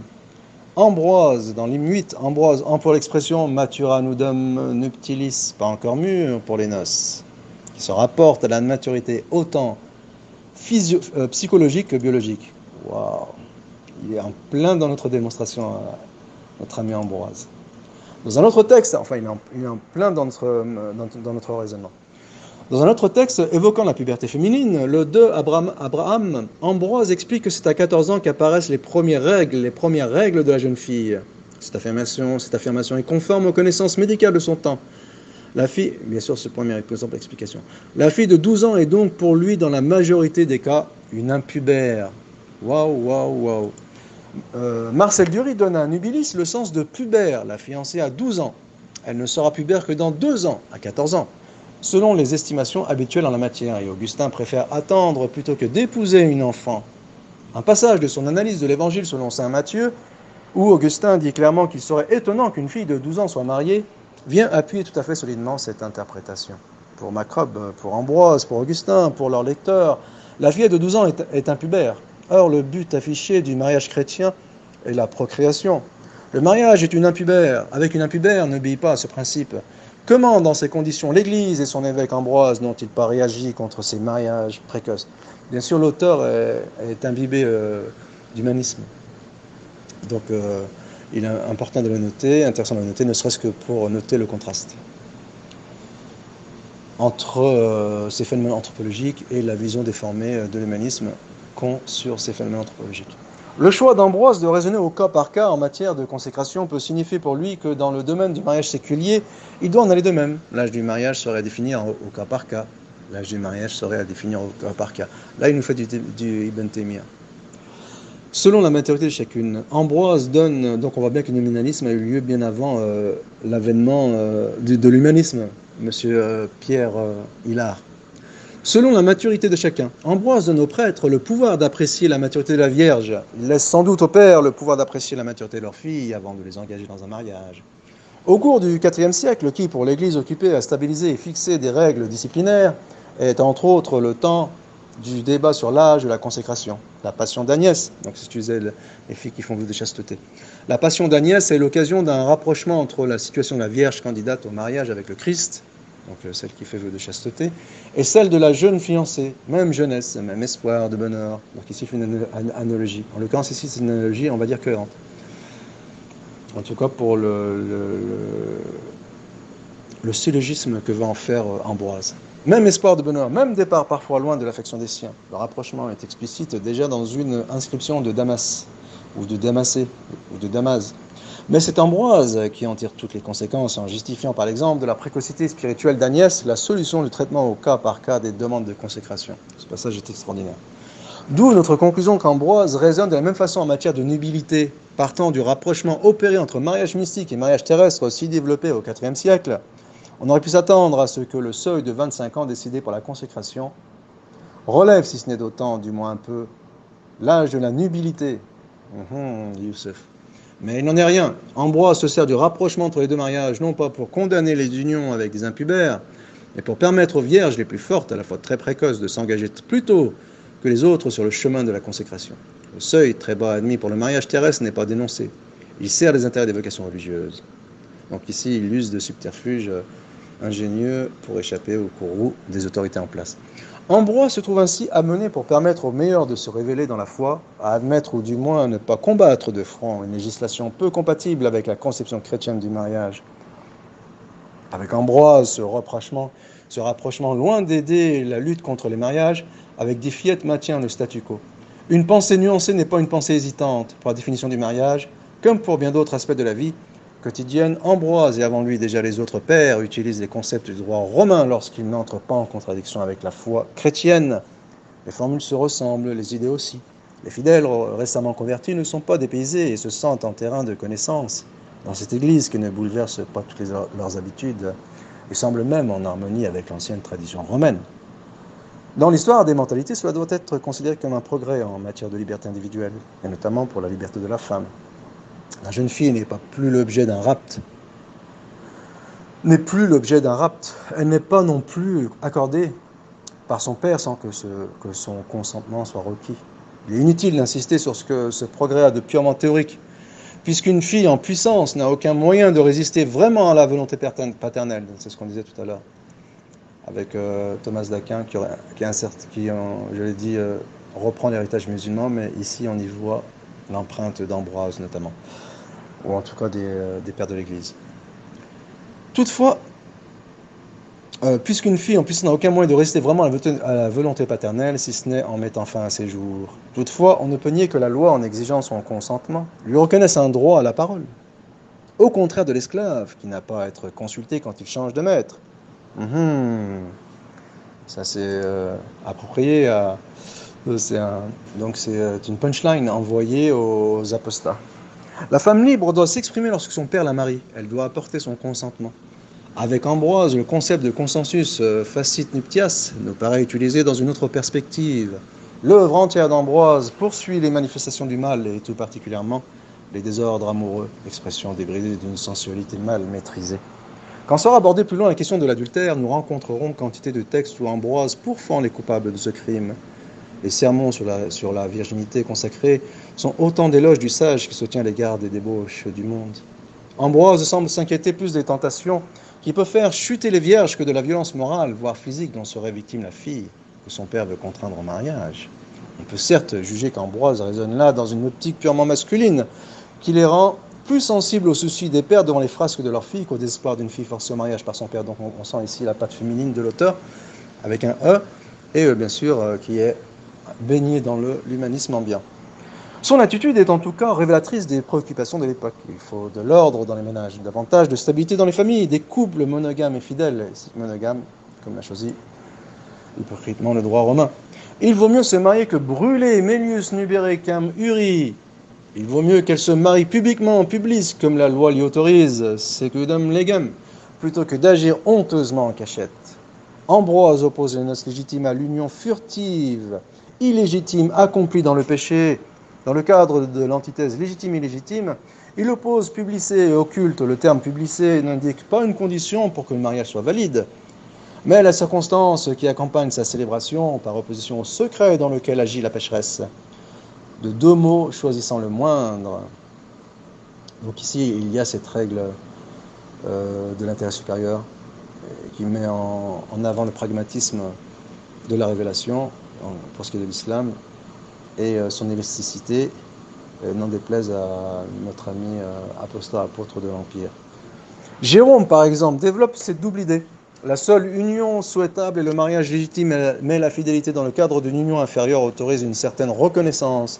Ambroise, dans l'hymne 8, Ambroise emploie l'expression matura nudum nuptilis, pas encore mûr pour les noces, qui se rapporte à la maturité autant psychologique que biologique. Waouh! Il est en plein dans notre démonstration, notre ami Ambroise. Dans un autre texte, enfin il est en plein dans notre raisonnement. Dans un autre texte évoquant la puberté féminine, le 2 Abraham, Ambroise explique que c'est à 14 ans qu'apparaissent les premières règles de la jeune fille. Cette affirmation est conforme aux connaissances médicales de son temps. La fille, bien sûr, ce premier exemple d'explication. La fille de 12 ans est donc pour lui, dans la majorité des cas, une impubère. Waouh, waouh, waouh. Marcel Dury donne à Nubilis le sens de pubère. La fiancée a 12 ans. Elle ne sera pubère que dans 2 ans, à 14 ans, selon les estimations habituelles en la matière. Et Augustin préfère attendre plutôt que d'épouser une enfant. Un passage de son analyse de l'évangile selon saint Matthieu, où Augustin dit clairement qu'il serait étonnant qu'une fille de 12 ans soit mariée, vient appuyer tout à fait solidement cette interprétation. Pour Macrobe, pour Ambroise, pour Augustin, pour leurs lecteurs, la fille de 12 ans est impubère. Or, le but affiché du mariage chrétien est la procréation. Le mariage est une impubère. Avec une impubère, n'obéit pas à ce principe. Comment, dans ces conditions, l'Église et son évêque Ambroise n'ont-ils pas réagi contre ces mariages précoces? Bien sûr, l'auteur est imbibé d'humanisme. Donc, il est important de le noter, intéressant de le noter, ne serait-ce que pour noter le contraste entre ces phénomènes anthropologiques et la vision déformée de l'humanisme qu'ont sur ces phénomènes anthropologiques. Le choix d'Ambroise de raisonner au cas par cas en matière de consécration peut signifier pour lui que dans le domaine du mariage séculier, il doit en aller de même. L'âge du mariage serait à définir au cas par cas. L'âge du mariage serait à définir au cas par cas. Là, il nous fait du Ibn Taymiyyah. Selon la maturité de chacune, Ambroise donne, donc on voit bien que le nominalisme a eu lieu bien avant l'avènement de l'humanisme, monsieur Pierre Hillard. Selon la maturité de chacun, Ambroise donne aux prêtres le pouvoir d'apprécier la maturité de la Vierge. Il laisse sans doute aux pères le pouvoir d'apprécier la maturité de leurs filles avant de les engager dans un mariage. Au cours du IVe siècle, qui pour l'Église occupée à stabiliser et fixer des règles disciplinaires, est entre autres le temps du débat sur l'âge de la consécration. La passion d'Agnès, donc si tu disais les filles qui font vœu de chasteté. La passion d'Agnès est l'occasion d'un rapprochement entre la situation de la Vierge candidate au mariage avec le Christ, donc celle qui fait vœu de chasteté, et celle de la jeune fiancée, même jeunesse, même espoir de bonheur. Donc ici, il fait une analogie. En l'occurrence, ici, c'est une analogie, on va dire, cohérente. En tout cas, pour le syllogisme que va en faire Ambroise. Même espoir de bonheur, même départ parfois loin de l'affection des siens. Le rapprochement est explicite déjà dans une inscription de Damas, ou de Damasé, ou de Damas. Mais c'est Ambroise qui en tire toutes les conséquences en justifiant par exemple de la précocité spirituelle d'Agnès la solution du traitement au cas par cas des demandes de consécration. Ce passage est extraordinaire. D'où notre conclusion qu'Ambroise raisonne de la même façon en matière de nubilité, partant du rapprochement opéré entre mariage mystique et mariage terrestre aussi développé au IVe siècle. On aurait pu s'attendre à ce que le seuil de 25 ans décidé pour la consécration relève, si ce n'est d'autant, du moins un peu, l'âge de la nubilité. Youssef. Mais il n'en est rien. Ambroise se sert du rapprochement entre les deux mariages, non pas pour condamner les unions avec des impubères, mais pour permettre aux vierges les plus fortes, à la fois très précoces, de s'engager plus tôt que les autres sur le chemin de la consécration. Le seuil, très bas admis pour le mariage terrestre, n'est pas dénoncé. Il sert les intérêts des vocations religieuses. Donc ici, il use de subterfuges ingénieux pour échapper au courroux des autorités en place. Ambroise se trouve ainsi amené pour permettre aux meilleurs de se révéler dans la foi, à admettre ou du moins à ne pas combattre de front une législation peu compatible avec la conception chrétienne du mariage. Avec Ambroise, ce rapprochement loin d'aider la lutte contre les mariages, avec des fillettes maintient le statu quo. Une pensée nuancée n'est pas une pensée hésitante pour la définition du mariage, comme pour bien d'autres aspects de la vie quotidienne. Ambroise et avant lui déjà les autres pères utilisent les concepts du droit romain lorsqu'ils n'entrent pas en contradiction avec la foi chrétienne. Les formules se ressemblent, les idées aussi. Les fidèles récemment convertis ne sont pas dépaysés et se sentent en terrain de connaissance. Dans cette église qui ne bouleverse pas toutes leurs habitudes et semble même en harmonie avec l'ancienne tradition romaine. Dans l'histoire des mentalités, cela doit être considéré comme un progrès en matière de liberté individuelle, et notamment pour la liberté de la femme. La jeune fille n'est pas plus l'objet d'un rapt, Elle n'est pas non plus accordée par son père sans que son consentement soit requis. Il est inutile d'insister sur ce que ce progrès a de purement théorique, puisqu'une fille en puissance n'a aucun moyen de résister vraiment à la volonté paternelle. C'est ce qu'on disait tout à l'heure avec Thomas d'Aquin qui je l'ai dit, reprend l'héritage musulman, mais ici on y voit l'empreinte d'Ambroise notamment, ou en tout cas des pères de l'Église. Toutefois, puisqu'une fille en plus n'a aucun moyen de résister vraiment à la volonté paternelle, si ce n'est en mettant fin à ses jours. Toutefois, on ne peut nier que la loi, en exigeant son consentement, lui reconnaisse un droit à la parole. Au contraire de l'esclave, qui n'a pas à être consulté quand il change de maître. Ça c'est approprié à... Donc c'est une punchline envoyée aux apostats. La femme libre doit s'exprimer lorsque son père la marie. Elle doit apporter son consentement. Avec Ambroise, le concept de consensus facit nuptias nous paraît utilisé dans une autre perspective. L'œuvre entière d'Ambroise poursuit les manifestations du mal et tout particulièrement les désordres amoureux, expression débridée d'une sensualité mal maîtrisée. Quand sera abordée plus loin la question de l'adultère, nous rencontrerons quantité de textes où Ambroise pourfend les coupables de ce crime. Les sermons sur la virginité consacrés sont autant d'éloges du sage qui se tient à l'égard des débauches du monde. Ambroise semble s'inquiéter plus des tentations qui peuvent faire chuter les vierges que de la violence morale, voire physique, dont serait victime la fille que son père veut contraindre en mariage. On peut certes juger qu'Ambroise raisonne là dans une optique purement masculine, qui les rend plus sensibles au souci des pères devant les frasques de leur fille qu'au désespoir d'une fille forcée au mariage par son père. Donc on sent ici la patte féminine de l'auteur, avec un E, et bien sûr qui est baigné dans l'humanisme ambiant. Son attitude est en tout cas révélatrice des préoccupations de l'époque. Il faut de l'ordre dans les ménages, davantage de stabilité dans les familles, des couples monogames et fidèles, monogames, comme l'a choisi hypocritement le droit romain. Il vaut mieux se marier que brûler Melius Nuberecam Uri. Il vaut mieux qu'elle se marie publiquement en public, comme la loi l'y autorise, secundum legem, plutôt que d'agir honteusement en cachette. Ambroise oppose les noces légitimes à l'union furtive, illégitime, accomplie dans le péché. Dans le cadre de l'antithèse légitime-illégitime, il oppose publicé et occulte. Le terme publicé n'indique pas une condition pour que le mariage soit valide, mais la circonstance qui accompagne sa célébration par opposition au secret dans lequel agit la pécheresse. De deux mots choisissant le moindre. Donc ici, il y a cette règle de l'intérêt supérieur qui met en avant le pragmatisme de la révélation pour ce qui est de l'islam et son élasticité, n'en déplaise à notre ami apostat apôtre de l'Empire. Jérôme, par exemple, développe cette double idée. La seule union souhaitable est le mariage légitime, mais la fidélité dans le cadre d'une union inférieure autorise une certaine reconnaissance.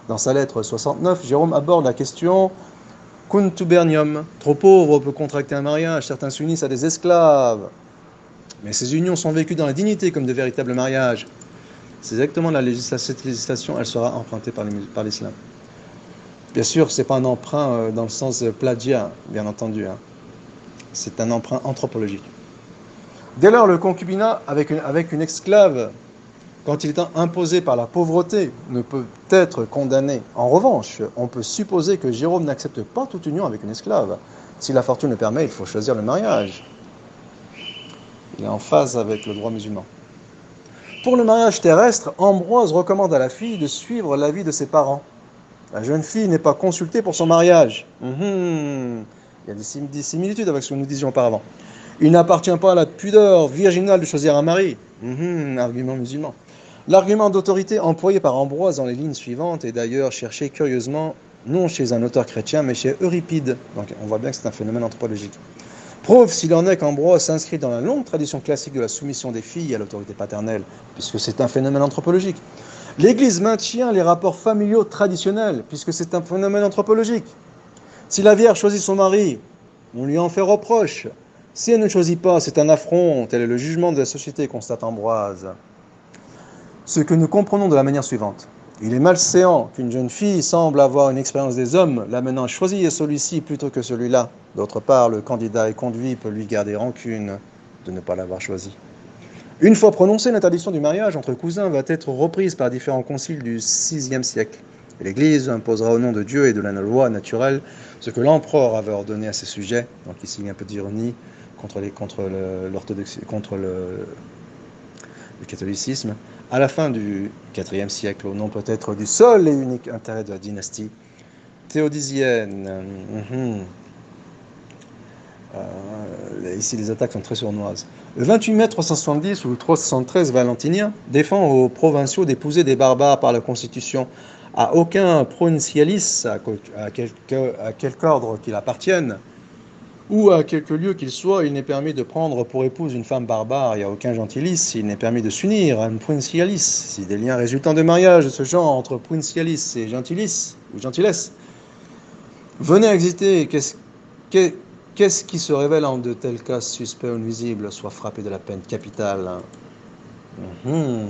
Dans sa lettre 69, Jérôme aborde la question « Contubernium ». Trop pauvre peut contracter un mariage, certains s'unissent à des esclaves. Mais ces unions sont vécues dans la dignité comme de véritables mariages. C'est exactement cette législation, elle sera empruntée par l'islam. Bien sûr, ce n'est pas un emprunt dans le sens plagiat, bien entendu. C'est un emprunt anthropologique. Dès lors, le concubinat avec une esclave, quand il est imposé par la pauvreté, ne peut être condamné. En revanche, on peut supposer que Jérôme n'accepte pas toute union avec une esclave. Si la fortune le permet, il faut choisir le mariage. Il est en phase avec le droit musulman. Pour le mariage terrestre, Ambroise recommande à la fille de suivre l'avis de ses parents. La jeune fille n'est pas consultée pour son mariage. Il y a des similitudes avec ce que nous disions auparavant. Il n'appartient pas à la pudeur virginale de choisir un mari. Argument musulman. L'argument d'autorité employé par Ambroise dans les lignes suivantes est d'ailleurs cherché curieusement, non chez un auteur chrétien, mais chez Euripide. Donc on voit bien que c'est un phénomène anthropologique. Preuve s'il en est qu'Ambroise s'inscrit dans la longue tradition classique de la soumission des filles à l'autorité paternelle, puisque c'est un phénomène anthropologique. L'Église maintient les rapports familiaux traditionnels, puisque c'est un phénomène anthropologique. Si la Vierge choisit son mari, on lui en fait reproche. Si elle ne choisit pas, c'est un affront, tel est le jugement de la société, constate Ambroise. Ce que nous comprenons de la manière suivante. Il est malséant qu'une jeune fille semble avoir une expérience des hommes, l'amenant à choisir celui-ci plutôt que celui-là. D'autre part, le candidat est conduit peut lui garder rancune de ne pas l'avoir choisi. Une fois prononcée, l'interdiction du mariage entre cousins va être reprise par différents conciles du VIe siècle. Et l'Église imposera au nom de Dieu et de la loi naturelle ce que l'empereur avait ordonné à ses sujets. Donc ici, il y a un peu d'ironie contre l'orthodoxie, contre le catholicisme, à la fin du IVe siècle, au nom peut-être du seul et unique intérêt de la dynastie théodisienne. Ici, les attaques sont très sournoises. Le 28 mai 370 ou 373 Valentinien défend aux provinciaux d'épouser des barbares par la Constitution. À aucun provincialis, à quelque ordre qu'il appartienne, Ou à quelque lieu qu'il soit, il n'est permis de prendre pour épouse une femme barbare, il n'y a aucun gentilice, il n'est permis de s'unir à une princialis. Si des liens résultant de mariage de ce genre entre princialis et gentilis, ou gentilesse, venaient à exister, qu'est-ce qui se révèle en de tels cas suspects ou nuisibles, soit frappé de la peine capitale? Mhm.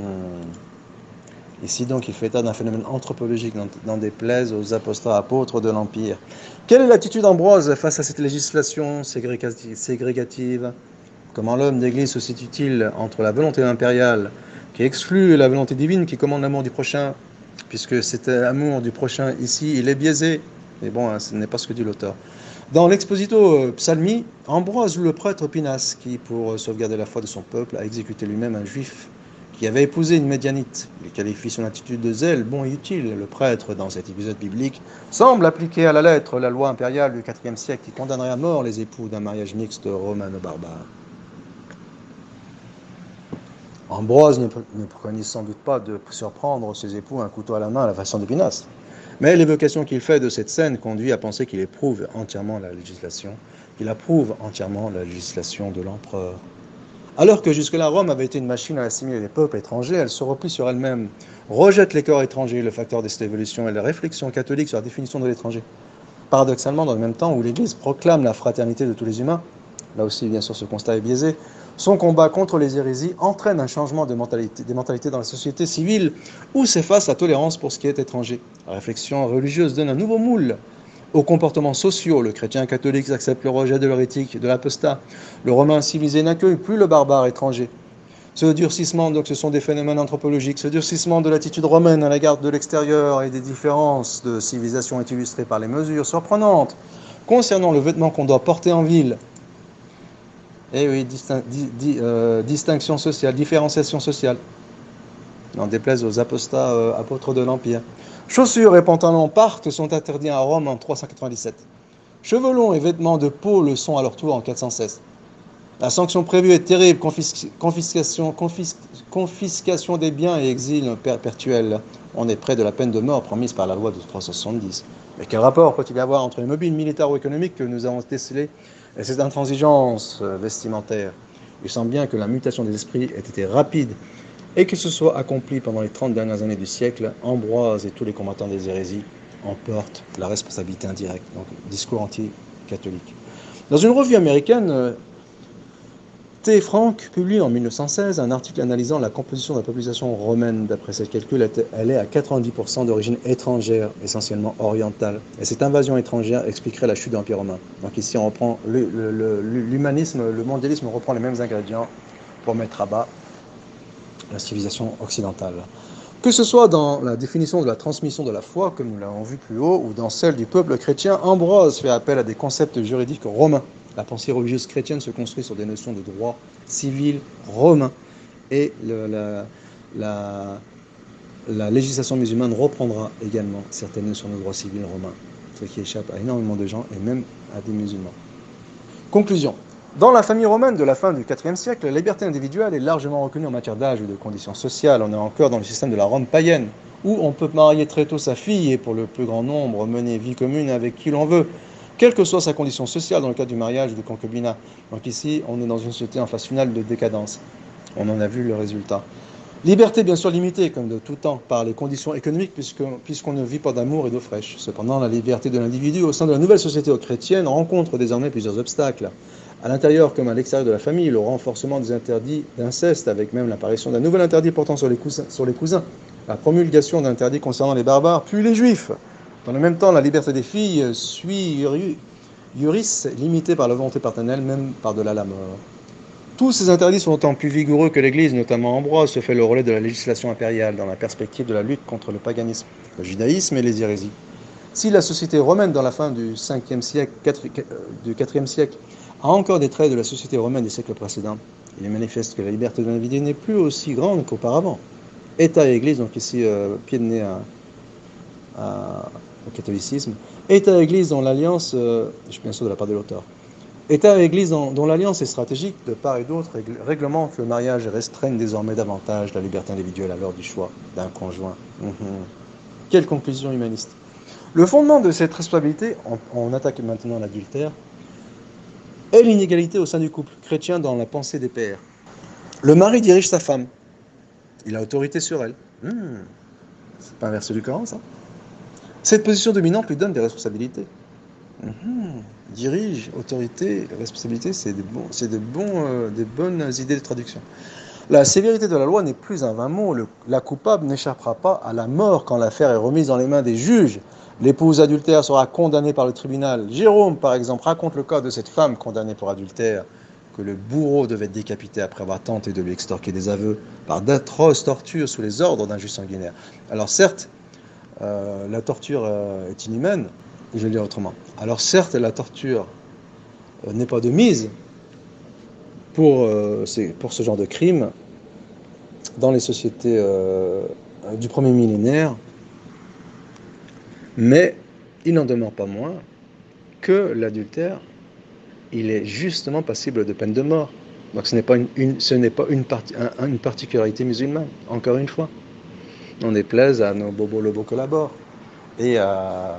Ici donc, il fait état d'un phénomène anthropologique n'en déplaise aux apostats apôtres de l'Empire. Quelle est l'attitude d'Ambroise face à cette législation ségrégative? Comment l'homme d'Église se situe-t-il entre la volonté impériale qui exclut la volonté divine qui commande l'amour du prochain? Puisque cet amour du prochain ici, il est biaisé. Mais bon, hein, ce n'est pas ce que dit l'auteur. Dans l'Exposito Psalmi, Ambroise le prêtre Pinas, qui, pour sauvegarder la foi de son peuple, a exécuté lui-même un juif qui avait épousé une médianite. Il qualifie son attitude de zèle bon et utile. Le prêtre, dans cet épisode biblique, semble appliquer à la lettre la loi impériale du IVe siècle qui condamnerait à mort les époux d'un mariage mixte romano-barbare. Ambroise ne préconise sans doute pas de surprendre ses époux un couteau à la main à la façon de Pinas. Mais l'évocation qu'il fait de cette scène conduit à penser qu'il éprouve entièrement la législation, qu'il approuve entièrement la législation de l'empereur. Alors que jusque-là, Rome avait été une machine à assimiler les peuples étrangers, elle se replie sur elle-même, rejette les corps étrangers, le facteur de cette évolution et la réflexion catholique sur la définition de l'étranger. Paradoxalement, dans le même temps où l'Église proclame la fraternité de tous les humains, là aussi, bien sûr, ce constat est biaisé, son combat contre les hérésies entraîne un changement des mentalités dans la société civile où s'efface la tolérance pour ce qui est étranger. La réflexion religieuse donne un nouveau moule aux comportements sociaux. Le chrétien catholique accepte le rejet de l'hérétique, de l'apostat. Le romain civilisé n'accueille plus le barbare étranger. Ce durcissement, donc, ce sont des phénomènes anthropologiques. Ce durcissement de l'attitude romaine à l'égard de l'extérieur et des différences de civilisation est illustré par les mesures surprenantes concernant le vêtement qu'on doit porter en ville. Eh oui, distinction sociale, différenciation sociale. N'en déplaise aux apostats apôtres de l'Empire. Chaussures et pantalons partent sont interdits à Rome en 397. Cheveux longs et vêtements de peau le sont à leur tour en 416. La sanction prévue est terrible, confiscation des biens et exil perpétuel. On est près de la peine de mort promise par la loi de 370. Mais quel rapport peut-il y avoir entre les mobiles militaires ou économiques que nous avons décelés et cette intransigeance vestimentaire? Il semble bien que la mutation des esprits ait été rapide et que ce soit accompli pendant les 30 dernières années du siècle. Ambroise et tous les combattants des hérésies en portent la responsabilité indirecte. Donc, discours anti-catholique. Dans une revue américaine, T. Frank publie en 1916 un article analysant la composition de la population romaine. D'après ses calculs, elle est à 90% d'origine étrangère, essentiellement orientale. Et cette invasion étrangère expliquerait la chute de l'Empire romain. Donc ici, on reprend l'humanisme, le mondialisme reprend les mêmes ingrédients pour mettre à bas la civilisation occidentale. Que ce soit dans la définition de la transmission de la foi, comme nous l'avons vu plus haut, ou dans celle du peuple chrétien, Ambroise fait appel à des concepts juridiques romains. La pensée religieuse chrétienne se construit sur des notions de droit civil romain et la législation musulmane reprendra également certaines notions de droit civil romain, ce qui échappe à énormément de gens et même à des musulmans. Conclusion. Dans la famille romaine de la fin du IVe siècle, la liberté individuelle est largement reconnue en matière d'âge et de conditions sociales. On est encore dans le système de la Rome païenne, où on peut marier très tôt sa fille et pour le plus grand nombre mener vie commune avec qui l'on veut, quelle que soit sa condition sociale dans le cadre du mariage ou du concubinat. Donc ici, on est dans une société en phase finale de décadence. On en a vu le résultat. Liberté bien sûr limitée, comme de tout temps, par les conditions économiques, puisqu'on ne vit pas d'amour et d'eau fraîche. Cependant, la liberté de l'individu au sein de la nouvelle société chrétienne rencontre désormais plusieurs obstacles. À l'intérieur comme à l'extérieur de la famille, le renforcement des interdits d'inceste, avec même l'apparition d'un nouvel interdit portant sur les cousins, la promulgation d'interdits concernant les barbares, puis les juifs. Dans le même temps, la liberté des filles suit iuris, limitée par la volonté paternelle, même par-delà la mort. Tous ces interdits sont autant plus vigoureux que l'Église, notamment Ambroise, se fait le relais de la législation impériale dans la perspective de la lutte contre le paganisme, le judaïsme et les hérésies. Si la société romaine dans la fin du 5e siècle, du 4e siècle a encore des traits de la société romaine des siècles précédents, il est manifeste que la liberté de l'individu n'est plus aussi grande qu'auparavant. État et Église, donc ici pied de nez au catholicisme, État et Église dont l'alliance, je suis bien sûr de la part de l'auteur, État et Église dont l'alliance est stratégique de part et d'autre réglemente le mariage et restreignent désormais davantage la liberté individuelle à l'heure du choix d'un conjoint. Quelle conclusion humaniste. Le fondement de cette responsabilité, on attaque maintenant l'adultère, et l'inégalité au sein du couple chrétien dans la pensée des pères. Le mari dirige sa femme. Il a autorité sur elle. C'est pas un verset du Coran, ça. Cette position dominante lui donne des responsabilités. Dirige, autorité, responsabilité, c'est des bonnes idées de traduction. La sévérité de la loi n'est plus un vain mot. La coupable n'échappera pas à la mort quand l'affaire est remise dans les mains des juges. L'épouse adultère sera condamnée par le tribunal. Jérôme, par exemple, raconte le cas de cette femme condamnée pour adultère, que le bourreau devait décapiter après avoir tenté de lui extorquer des aveux par d'atroces tortures sous les ordres d'un juge sanguinaire. Alors certes, la torture est inhumaine, je vais le dire autrement. Alors certes, la torture n'est pas de mise pour ce genre de crime dans les sociétés du premier millénaire, mais il n'en demeure pas moins que l'adultère, il est justement passible de peine de mort. Donc ce n'est pas une particularité musulmane, encore une fois. On déplaise à nos bobos lobos collaborent et à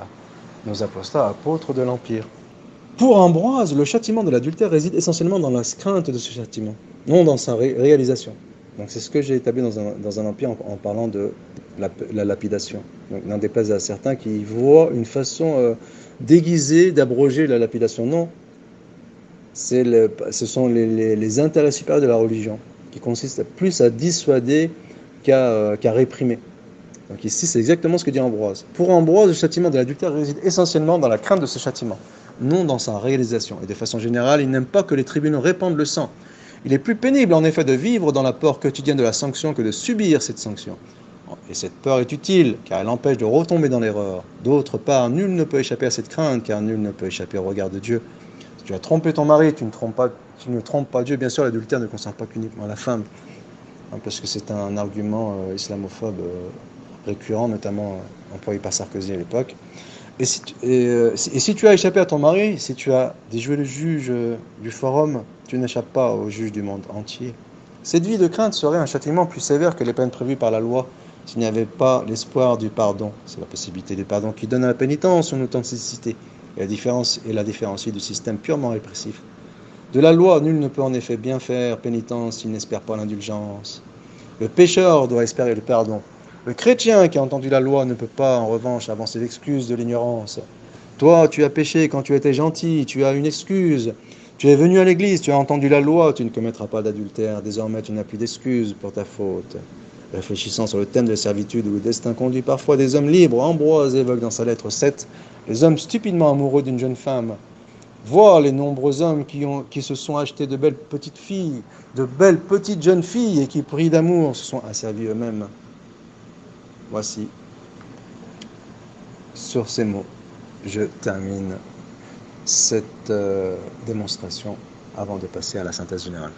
nos apostats apôtres de l'Empire. Pour Ambroise, le châtiment de l'adultère réside essentiellement dans la crainte de ce châtiment, non dans sa réalisation. Donc c'est ce que j'ai établi dans un empire en parlant de la lapidation. Donc n'en déplaise à certains qui voient une façon déguisée d'abroger la lapidation. Non, ce sont les intérêts supérieurs de la religion qui consistent plus à dissuader qu'à réprimer. Donc ici, c'est exactement ce que dit Ambroise. Pour Ambroise, le châtiment de l'adultère réside essentiellement dans la crainte de ce châtiment, non dans sa réalisation. Et de façon générale, il n'aime pas que les tribunaux répandent le sang. Il est plus pénible en effet de vivre dans la peur quotidienne de la sanction que de subir cette sanction. Et cette peur est utile, car elle empêche de retomber dans l'erreur. D'autre part, nul ne peut échapper à cette crainte, car nul ne peut échapper au regard de Dieu. Si tu as trompé ton mari, tu ne trompes pas Dieu. Bien sûr, l'adultère ne concerne pas qu'uniquement la femme, parce que c'est un argument islamophobe récurrent, notamment employé par Sarkozy à l'époque. Et si tu as échappé à ton mari, si tu as déjoué le juge du forum, tu n'échappes pas au juge du monde entier. Cette vie de crainte serait un châtiment plus sévère que les peines prévues par la loi s'il n'y avait pas l'espoir du pardon. C'est la possibilité du pardon qui donne à la pénitence son authenticité et la différencie du système purement répressif. De la loi, nul ne peut en effet bien faire pénitence s'il n'espère pas l'indulgence. Le pécheur doit espérer le pardon. Le chrétien qui a entendu la loi ne peut pas, en revanche, avancer l'excuse de l'ignorance. Toi, tu as péché quand tu étais gentil, tu as une excuse. Tu es venu à l'église, tu as entendu la loi, tu ne commettras pas d'adultère. Désormais, tu n'as plus d'excuse pour ta faute. Réfléchissant sur le thème de la servitude où le destin conduit parfois des hommes libres, Ambroise évoque dans sa lettre 7 les hommes stupidement amoureux d'une jeune femme. Vois les nombreux hommes qui se sont achetés de belles petites filles, de belles petites jeunes filles et qui, pris d'amour, se sont asservis eux-mêmes. Voici, sur ces mots, je termine cette démonstration avant de passer à la synthèse générale.